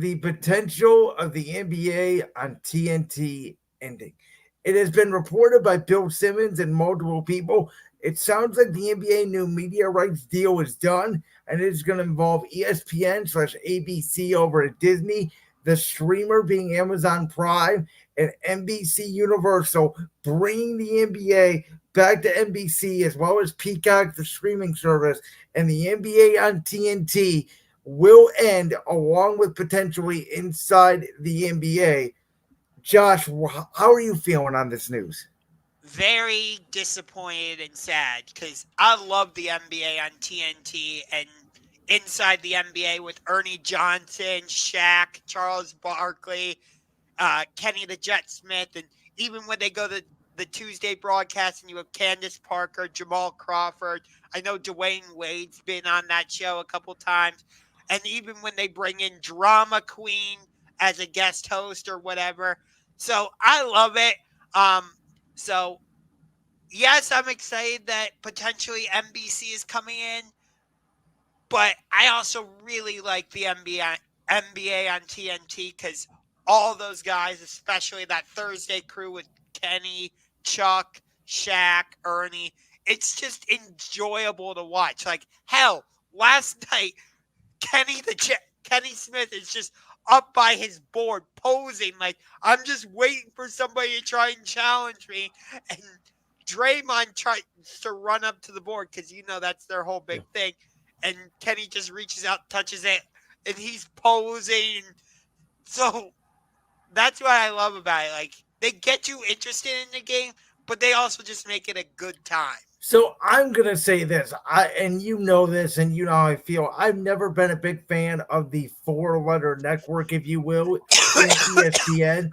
the potential of the NBA on TNT ending. It has been reported by Bill Simmons and multiple people. It sounds like the NBA new media rights deal is done, and it is going to involve ESPN/ABC over at Disney, the streamer being Amazon Prime, and NBC Universal, bringing the NBA back to NBC as well as Peacock, the streaming service, and the NBA on TNT will end along with potentially inside the NBA. Josh, how are you feeling on this news? Very disappointed and sad because I love the NBA on TNT and inside the NBA with Ernie Johnson, Shaq, Charles Barkley, Kenny the Jet Smith, and even when they go to the Tuesday broadcast and you have Candace Parker, Jamal Crawford. I know Dwayne Wade's been on that show a couple times. And even when they bring in Drama Queen as a guest host or whatever. So I love it. So yes, I'm excited that potentially NBC is coming in, but I also really like the NBA on TNT because all those guys, especially that Thursday crew with Kenny, Chuck, Shaq, Ernie, it's just enjoyable to watch. Like hell, last night Kenny Smith is just up by his board posing like I'm just waiting for somebody to try and challenge me, and Draymond tries to run up to the board because that's their whole big thing, and Kenny just reaches out, touches it, and he's posing. So that's what I love about it. Like they get you interested in the game, but they also just make it a good time. So I'm gonna say this, and you know this, and you know how I feel. I've never been a big fan of the four-letter network, if you will, in ESPN.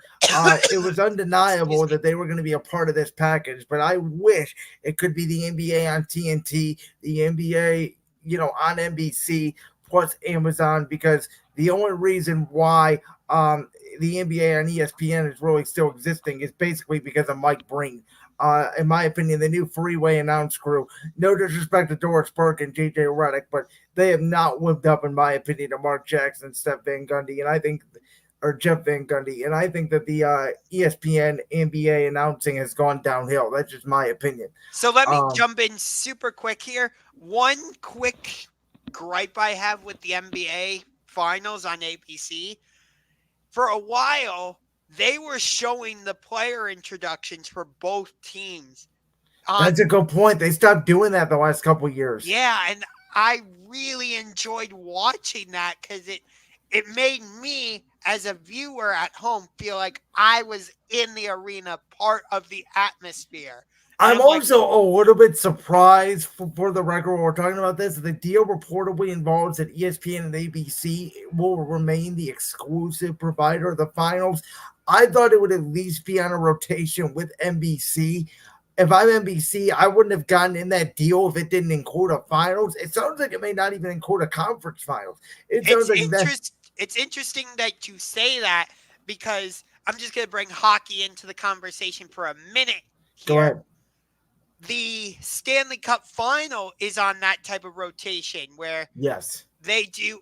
It was undeniable that they were going to be a part of this package, but I wish it could be the NBA on TNT, the NBA, on NBC plus Amazon, because the only reason why the NBA on ESPN is really still existing is basically because of Mike Breen. In my opinion, the new freeway announce crew. No disrespect to Doris Burke and JJ Redick, but they have not lived up, in my opinion, to Mark Jackson, Steph Van Gundy, and I think, or Jeff Van Gundy, and I think that the ESPN NBA announcing has gone downhill. That's just my opinion. So let me jump in super quick here. One quick gripe I have with the NBA finals on ABC. For a while, they were showing the player introductions for both teams. That's a good point. They stopped doing that the last couple of years. Yeah, and I really enjoyed watching that because it made me, as a viewer at home, feel like I was in the arena, part of the atmosphere. I'm also a little bit surprised, for the record, when we're talking about this. The deal reportedly involves that ESPN and ABC will remain the exclusive provider of the finals. I thought it would at least be on a rotation with NBC. If I'm NBC, I wouldn't have gotten in that deal if it didn't include a finals. It sounds like it may not even include a conference finals. It sounds it's interesting that you say that because I'm just going to bring hockey into the conversation for a minute here. Go ahead. The Stanley Cup final is on that type of rotation where they do.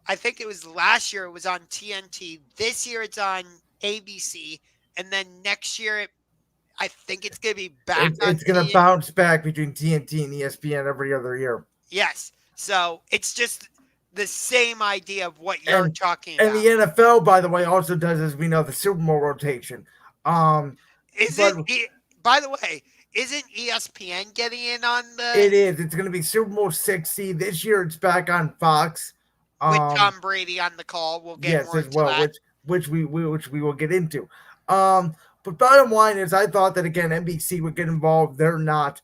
I think it was last year it was on TNT. This year it's on ABC, and then next year I think it's going to be back. It's going to bounce back between TNT and ESPN every other year. Yes, so it's just the same idea of what you're talking about. And the NFL, by the way, also does, as we know, the Super Bowl rotation. By the way, isn't ESPN getting in on the? It is. It's going to be Super Bowl 60 this year. It's back on Fox with Tom Brady on the call. We'll get more into that. which we will get into. But bottom line is, I thought that again NBC would get involved. They're not.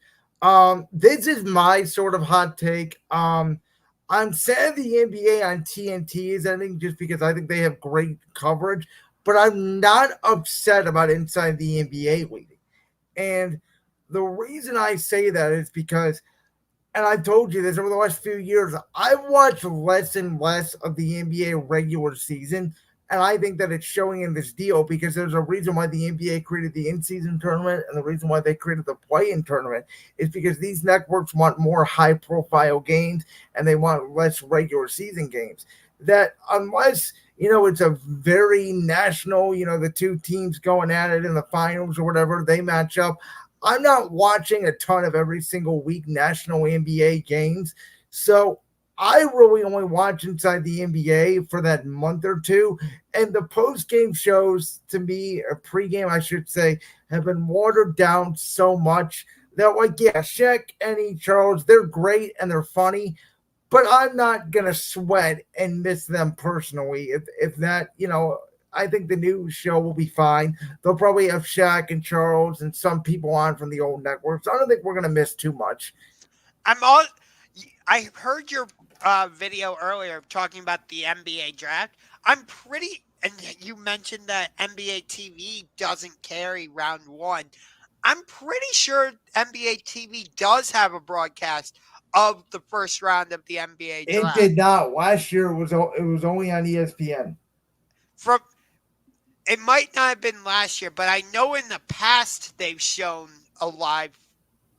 This is my sort of hot take. I'm sad the NBA on TNT is ending just because I think they have great coverage, but I'm not upset about inside the NBA leading. And the reason I say that is because, and I've told you this over the last few years, I've watched less and less of the NBA regular season. And I think that it's showing in this deal because there's a reason why the NBA created the in-season tournament, and the reason why they created the play-in tournament is because these networks want more high-profile games and they want less regular season games. That unless It's a very national, the two teams going at it in the finals or whatever, they match up. I'm not watching a ton of every single week national NBA games. So I really only watch inside the NBA for that month or two. And the post game shows, to me, or pregame, I should say, have been watered down so much that, like, yeah, Shaq, Eddie, Charles, they're great and they're funny, but I'm not gonna sweat and miss them personally. If that, I think the new show will be fine. They'll probably have Shaq and Charles and some people on from the old networks. I don't think we're gonna miss too much. I'm all. I heard your video earlier talking about the NBA draft. I'm pretty, and you mentioned that NBA TV doesn't carry round one. I'm pretty sure NBA TV does have a broadcast of the first round of the NBA It draft. did not. Last year it was only on ESPN. From it might not have been last year, but I know in the past they've shown a live,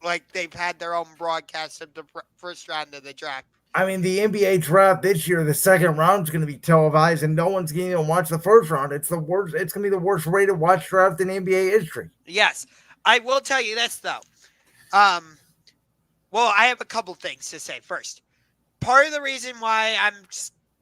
like they've had their own broadcast of the first round of the draft. I mean, the NBA draft this year, the second round is going to be televised, and no one's going to even watch the first round. It's the worst. It's going to be the worst rated watch draft in NBA history. Yes, I will tell you this though. Um, well, I have a couple things to say. First, part of the reason why I'm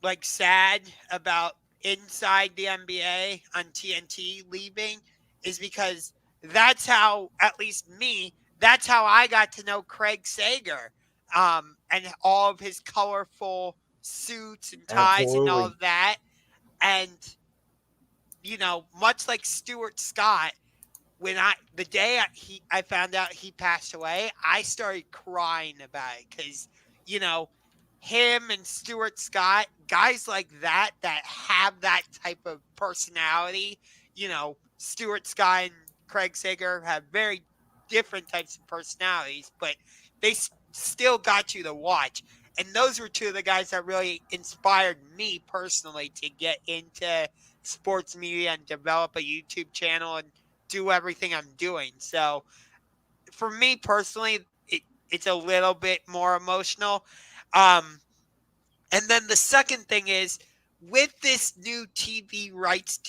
like sad about inside the NBA on TNT leaving is because that's how, at least me, that's how I got to know Craig Sager, and all of his colorful suits and ties and all Absolutely. of that. And, much like Stuart Scott, when the day I found out he passed away, I started crying about it because you know him and Stuart Scott, guys like that have that type of personality. Stuart Scott and Craig Sager have very different types of personalities, but they still got you to watch. And those were two of the guys that really inspired me personally to get into sports media and develop a YouTube channel and do everything I'm doing. So for me personally, it's a little bit more emotional. Um, and then the second thing is with this new TV rights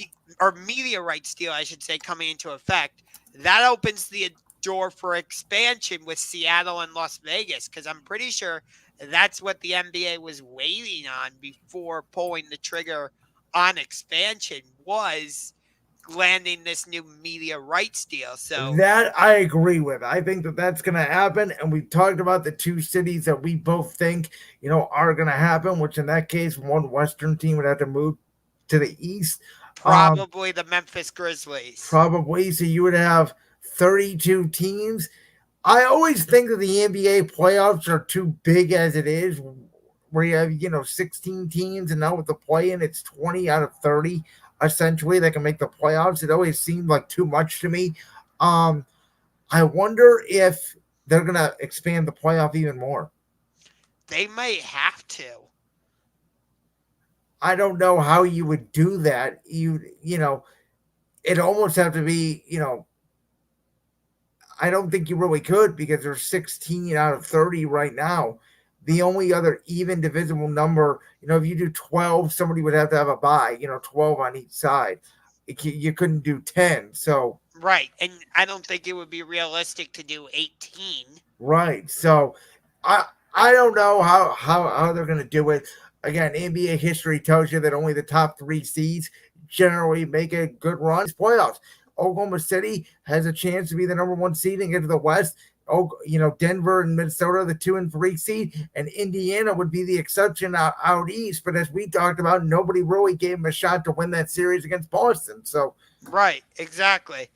or media rights deal, I should say, coming into effect, that opens the door for expansion with Seattle and Las Vegas because I'm pretty sure that's what the NBA was waiting on before pulling the trigger on expansion was landing this new media rights deal. So That I agree with. I think that that's going to happen. And we talked about the two cities that we both think, are going to happen, which in that case, one Western team would have to move to the East. Um, probably the Memphis Grizzlies. Probably. So you would have 32 teams. I always think that the NBA playoffs are too big as it is, where you have, 16 teams, and now with the play in, it's 20 out of 30 essentially that can make the playoffs. It always seemed like too much to me. Um, I wonder if they're going to expand the playoff even more. They may have to. I don't know how you would do that. It almost have to be, I don't think you really could because there's 16 out of 30 right now. The only other even divisible number, if you do 12, somebody would have to have a bye, 12 on each side. You couldn't do 10. So, Right. And I don't think it would be realistic to do 18. right. So, I don't know how they're going to do it. Again, NBA history tells you that only the top three seeds generally make a good run. These playoffs. Oklahoma City has a chance to be the number one seed and get to the West. Denver and Minnesota, the 2 and 3 seed, and Indiana would be the exception out east. But as we talked about, nobody really gave them a shot to win that series against Boston. So, Right. Exactly.